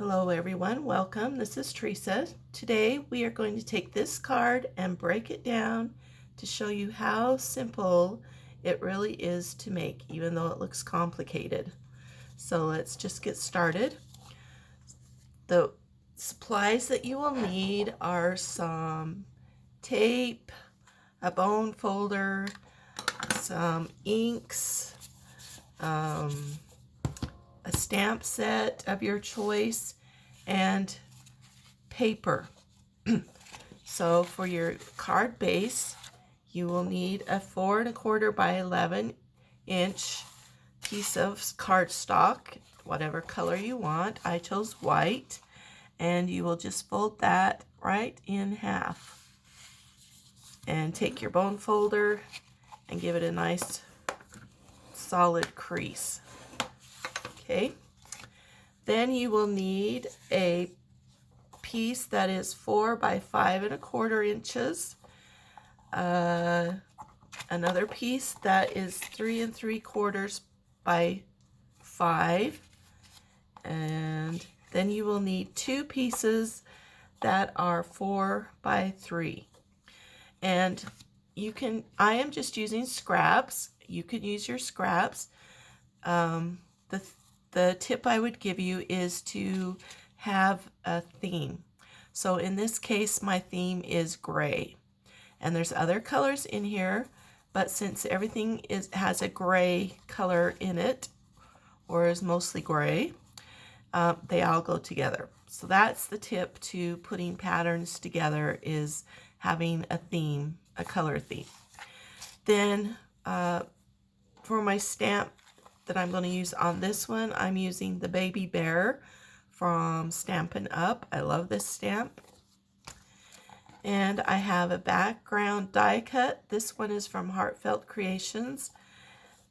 Hello everyone, welcome. This is Teresa. Today we are going to take this card and break it down to show you how simple it really is to make, even though it looks complicated. So let's just get started. The supplies that you will need are some tape, a bone folder, some inks, a stamp set of your choice, and paper. So for your card base, you will need a 4 1/4 by 11 inch piece of cardstock, whatever color you want. I chose white, and you will just fold that right in half and take your bone folder and give it a nice solid crease. Okay, then you will need a piece that is 4 by 5 1/4 inches, another piece that is 3 3/4 by 5, and then you will need 2 pieces that are 4 by 3. And I am just using scraps. You could use your scraps. The tip I would give you is to have a theme. So in this case, my theme is gray. And there's other colors in here, but since everything has a gray color in it, or is mostly gray, they all go together. So that's the tip to putting patterns together, is having a theme, a color theme. Then for my stamp that I'm going to use on this one, I'm using the baby bear from Stampin' Up. I love this stamp. And I have a background die cut. This one is from Heartfelt Creations.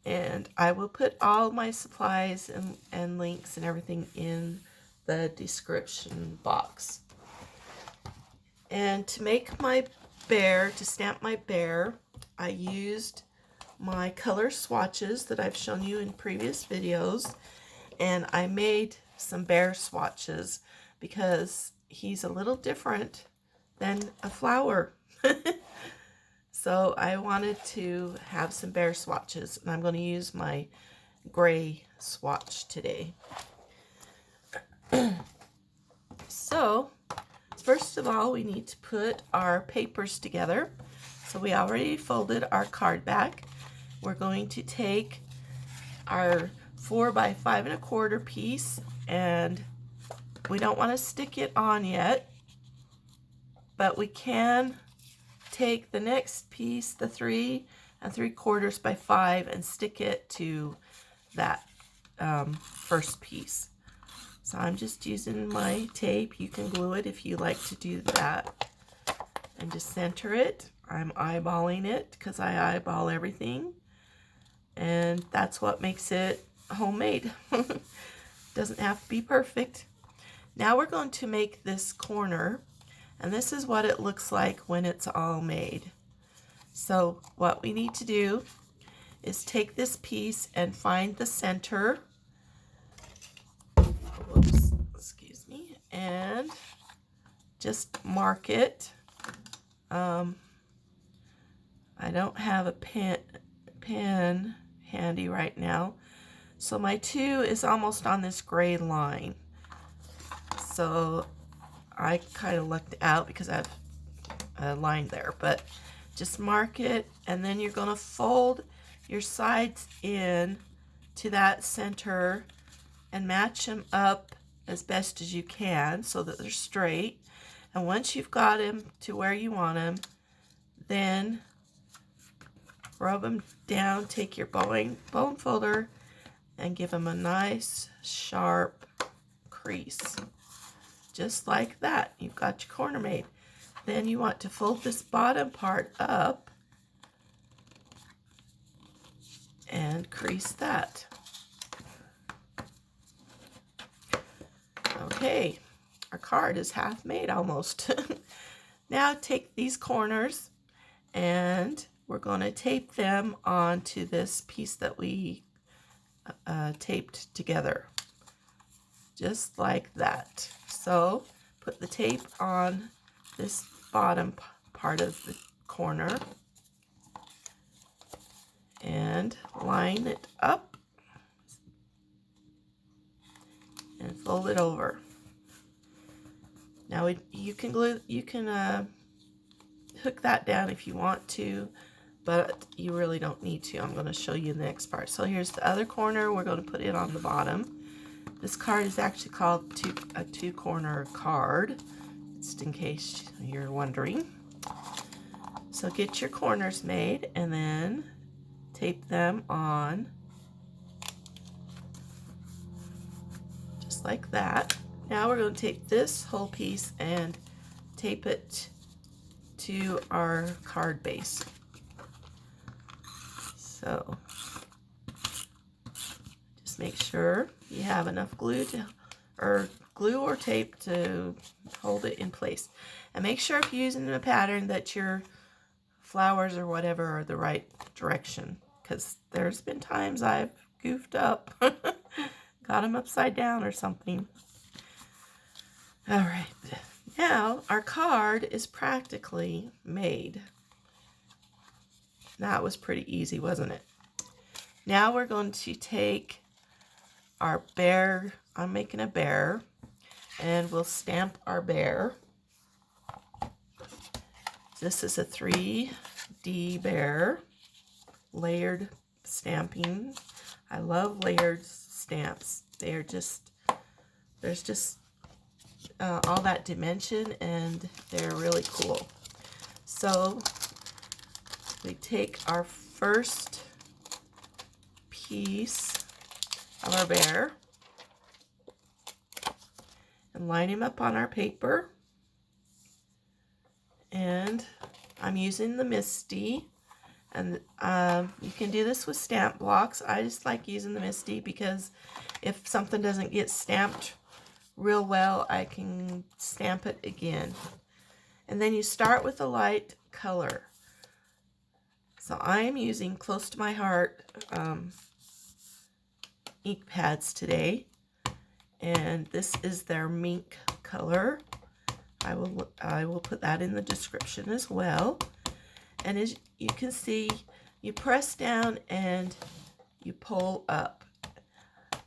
And I will put all my supplies and links and everything in the description box. And to make my bear, to stamp my bear, I used my color swatches that I've shown you in previous videos, and I made some bear swatches because he's a little different than a flower. So I wanted to have some bear swatches, and I'm going to use my gray swatch today. So first of all, we need to put our papers together. So we already folded our card back. We're going to take our 4 by 5 1/4 piece, and we don't want to stick it on yet, but we can take the next piece, the 3 3/4 by 5, and stick it to that first piece. So I'm just using my tape. You can glue it if you like to do that. And just center it. I'm eyeballing it because I eyeball everything. And that's what makes it homemade. Doesn't have to be perfect. Now we're going to make this corner, and this is what it looks like when it's all made. So what we need to do is take this piece and find the center. Whoops, excuse me. And just mark it. I don't have a pen handy right now. So my 2 is almost on this gray line. So I kind of lucked out because I have a line there, but just mark it, and then you're going to fold your sides in to that center and match them up as best as you can so that they're straight. And once you've got them to where you want them, then rub them down, take your bone folder, and give them a nice sharp crease. Just like that, you've got your corner made. Then you want to fold this bottom part up and crease that. Okay, our card is half made almost. Now take these corners, and we're going to tape them onto this piece that we taped together. just like that. So put the tape on this bottom part of the corner and line it up and fold it over. Now you can hook that down if you want to, but you really don't need to. I'm going to show you the next part. So here's the other corner. We're going to put it on the bottom. This card is actually called a two-corner card, just in case you're wondering. So get your corners made and then tape them on just like that. Now we're going to take this whole piece and tape it to our card base. So just make sure you have enough glue or tape to hold it in place. And make sure if you're using a pattern that your flowers or whatever are the right direction, because there's been times I've goofed up, got them upside down or something. All right, now our card is practically made. That was pretty easy, wasn't it? Now we're going to take our bear. I'm making a bear, and we'll stamp our bear. This is a 3D bear, layered stamping. I love layered stamps. There's just all that dimension, and they're really cool. So we take our first piece of our bear and line him up on our paper. And I'm using the Misty, and you can do this with stamp blocks. I just like using the Misty because if something doesn't get stamped real well, I can stamp it again. And then you start with a light color. So I am using Close to My Heart ink pads today, and this is their mink color. I will put that in the description as well. And as you can see, you press down and you pull up.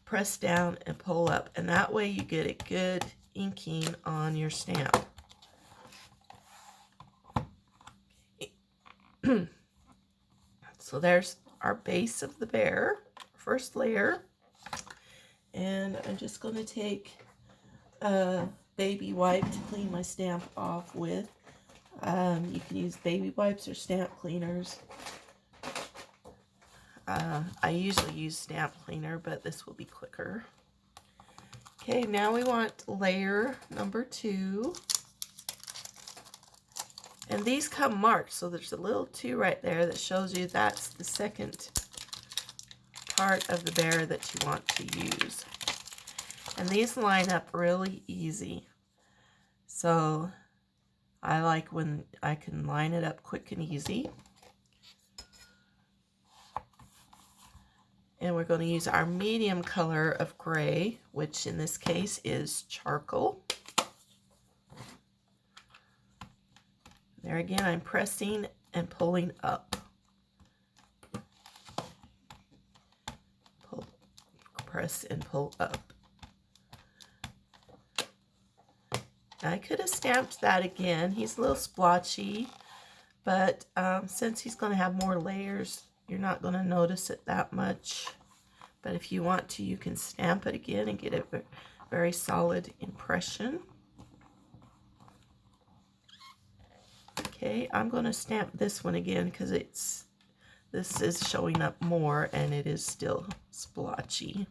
Press down and pull up, and that way you get a good inking on your stamp. So there's our base of the bear, first layer. And I'm just going to take a baby wipe to clean my stamp off with. You can use baby wipes or stamp cleaners. I usually use stamp cleaner, but this will be quicker. Okay, now we want layer number 2. And these come marked, so there's a little 2 right there that shows you that's the second part of the bear that you want to use. And these line up really easy. So I like when I can line it up quick and easy. And we're going to use our medium color of gray, which in this case is charcoal. There again, I'm pressing and pulling up. Press and pull up. I could have stamped that again. He's a little splotchy, but since he's going to have more layers, you're not going to notice it that much. But if you want to, you can stamp it again and get a very solid impression. Okay, I'm going to stamp this one again because this is showing up more and it is still splotchy.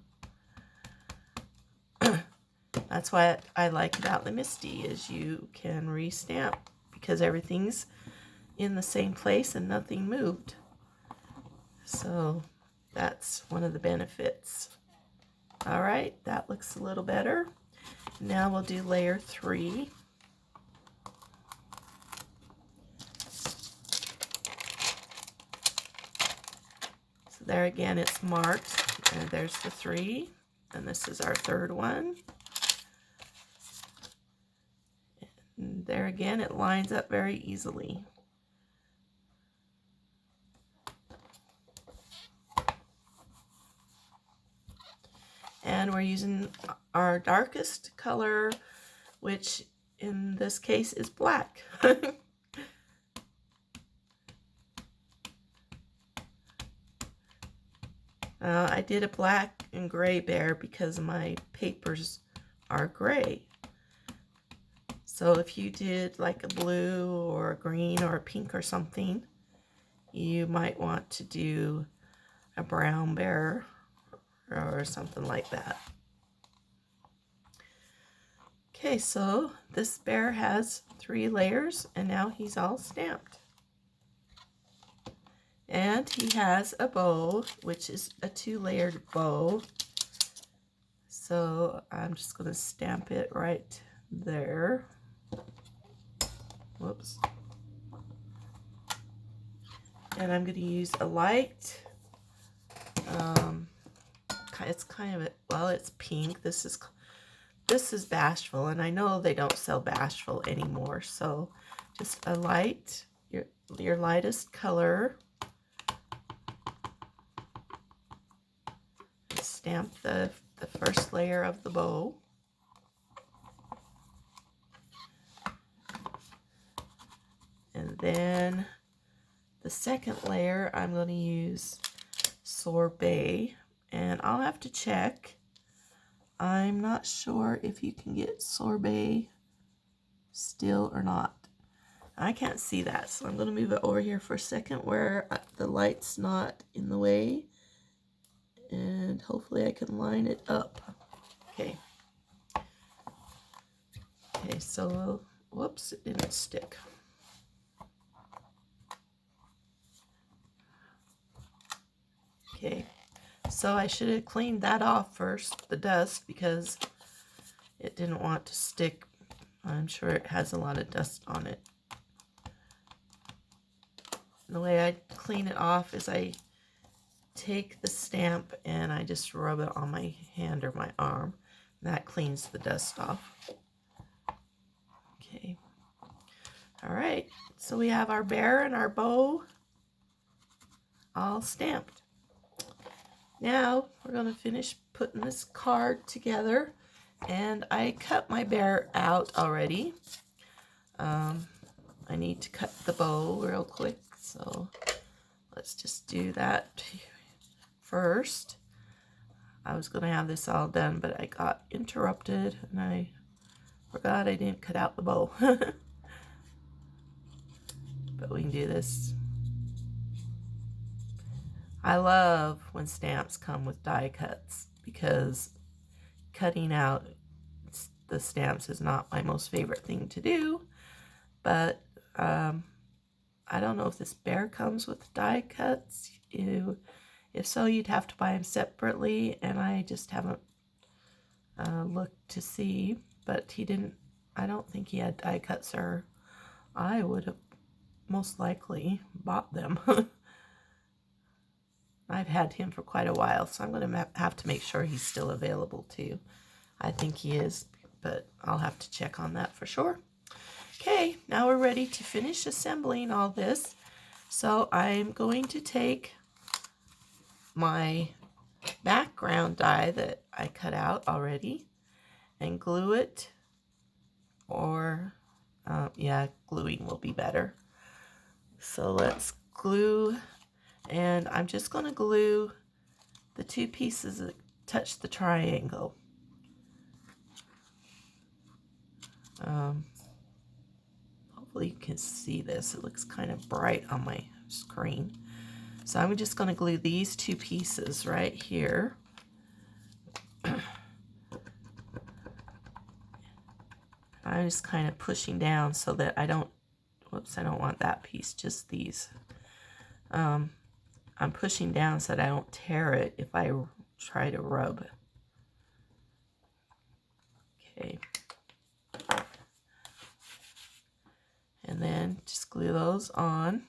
That's what I like about the Misty, is you can restamp because everything's in the same place and nothing moved. So that's one of the benefits. All right, that looks a little better. Now we'll do layer 3. So there again, it's marked, and there's the 3, and this is our third one. And there again, it lines up very easily. And we're using our darkest color, which in this case is black. I did a black and gray bear because my papers are gray. So if you did like a blue or a green or a pink or something, you might want to do a brown bear or something like that. Okay, so this bear has 3 layers and now he's all stamped. And he has a bow, which is a 2-layered bow. So I'm just going to stamp it right there. Whoops. And I'm going to use a light. It's kind of well, it's pink. This is Bashful, and I know they don't sell Bashful anymore. So just a light, your lightest color. Stamp the first layer of the bow. And then the second layer, I'm going to use Sorbet, and I'll have to check. I'm not sure if you can get Sorbet still or not. I can't see that, so I'm going to move it over here for a second where the light's not in the way, and hopefully I can line it up. Okay. Okay, so, whoops, it didn't stick. Okay, so I should have cleaned that off first, the dust, because it didn't want to stick. I'm sure it has a lot of dust on it. And the way I clean it off is I take the stamp and I just rub it on my hand or my arm. And that cleans the dust off. Okay. All right, so we have our bear and our bow all stamped. Now we're going to finish putting this card together, and I cut my bear out already. I need to cut the bow real quick, so let's just do that first. I was going to have this all done, but I got interrupted and I forgot I didn't cut out the bow. But we can do this. I love when stamps come with die cuts because cutting out the stamps is not my most favorite thing to do, but I don't know if this bear comes with die cuts. If so, you'd have to buy them separately, and I just haven't looked to see, but he didn't, I don't think he had die cuts, or I would have most likely bought them. I've had him for quite a while, so I'm going to have to make sure he's still available too. I think he is, but I'll have to check on that for sure. Okay, now we're ready to finish assembling all this. So I'm going to take my background die that I cut out already and glue it, or yeah, gluing will be better. So let's glue. And I'm just going to glue the 2 pieces that touch the triangle. Hopefully you can see this. It looks kind of bright on my screen. So I'm just going to glue these 2 pieces right here. I'm just kind of pushing down so that I don't, whoops, I don't want that piece, just these. I'm pushing down so that I don't tear it if I try to rub. Okay. And then just glue those on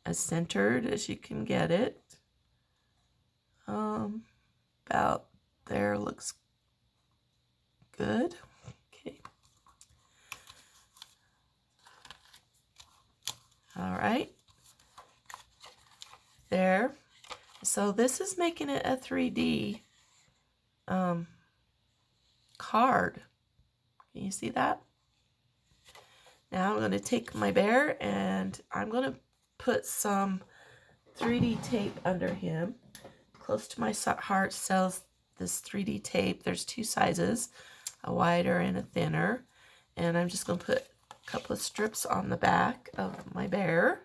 as centered as you can get it. About there looks good. Okay. All right. There. So this is making it a 3D card. Can you see that? Now I'm going to take my bear and I'm going to put some 3D tape under him. Close to My Heart sells this 3D tape. There's two sizes, a wider and a thinner. And I'm just going to put a couple of strips on the back of my bear,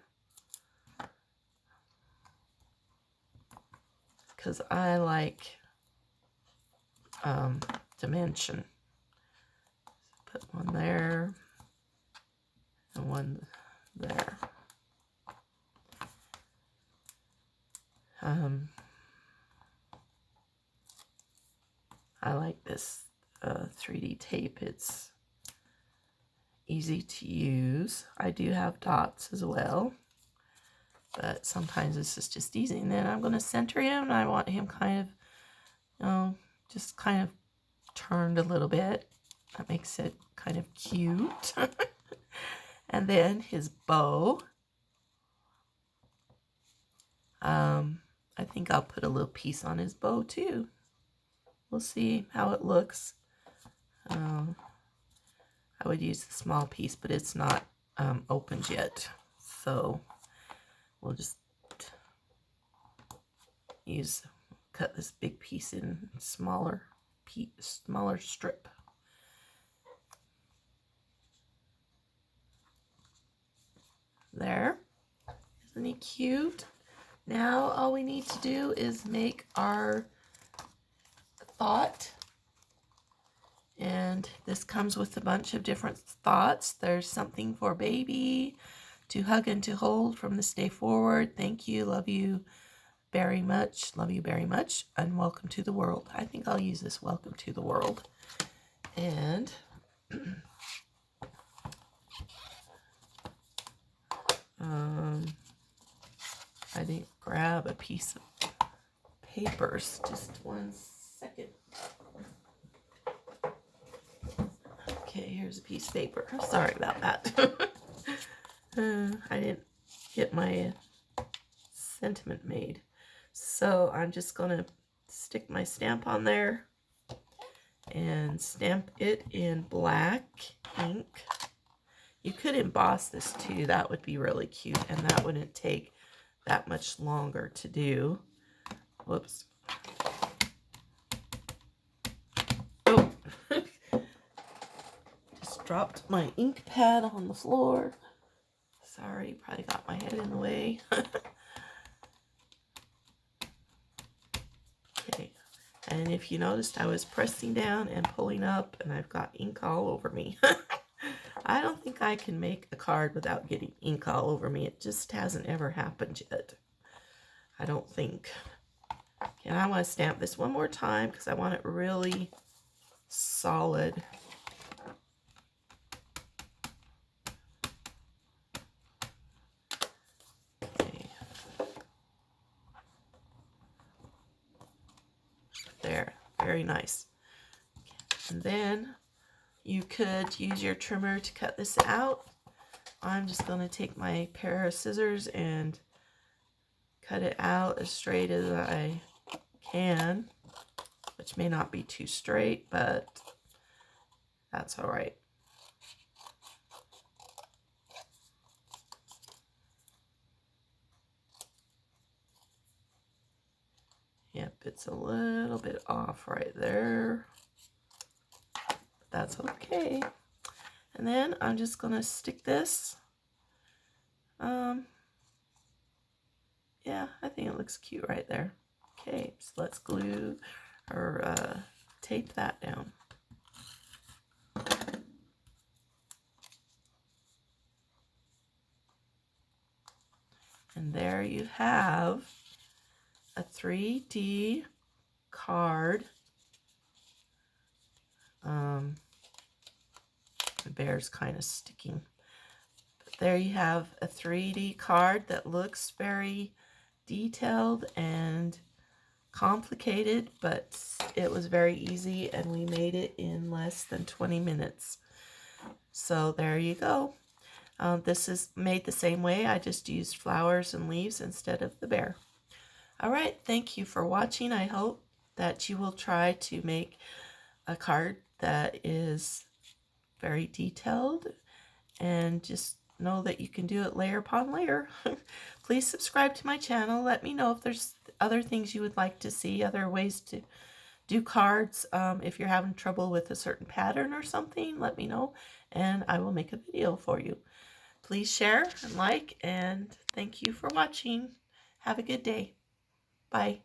because I like dimension. Put one there and one there. I like this 3D tape. It's easy to use. I do have dots as well, but sometimes this is just easy. And then I'm going to center him, and I want him kind of, just kind of turned a little bit. That makes it kind of cute. And then his bow. I think I'll put a little piece on his bow too. We'll see how it looks. I would use the small piece, but it's not opened yet. So we'll just cut this big piece in smaller strip. There. Isn't he cute? Now all we need to do is make our thought. And this comes with a bunch of different thoughts. There's something for baby, to hug and to hold from this day forward. Thank you, love you very much, and welcome to the world. I think I'll use this, welcome to the world. And I didn't grab a piece of papers. Just 1 second. Okay, here's a piece of paper. Sorry about that. I didn't get my sentiment made. So I'm just going to stick my stamp on there and stamp it in black ink. You could emboss this too. That would be really cute, and that wouldn't take that much longer to do. Whoops. Oh. Just dropped my ink pad on the floor. Sorry, probably got my head in the way. Okay, and if you noticed, I was pressing down and pulling up, and I've got ink all over me. I don't think I can make a card without getting ink all over me. It just hasn't ever happened yet. I don't think. And I want to stamp this one more time because I want it really solid. Okay. There, very nice. And then you could use your trimmer to cut this out. I'm just going to take my pair of scissors and cut it out as straight as I can, which may not be too straight, but that's all right. Yep, it's a little bit off right there. That's okay. And then I'm just gonna stick this. Yeah, I think it looks cute right there. Okay, so let's glue or tape that down. And there you have a 3D card. The bear's kind of sticking. But there you have a 3D card that looks very detailed and complicated, but it was very easy, and we made it in less than 20 minutes. So there you go. This is made the same way. I just used flowers and leaves instead of the bear. All right, thank you for watching. I hope that you will try to make a card that is very detailed, and just know that you can do it layer upon layer. Please subscribe to my channel. Let me know if there's other things you would like to see, other ways to do cards. If you're having trouble with a certain pattern or something, let me know and I will make a video for you. Please share and like, and thank you for watching. Have a good day. Bye.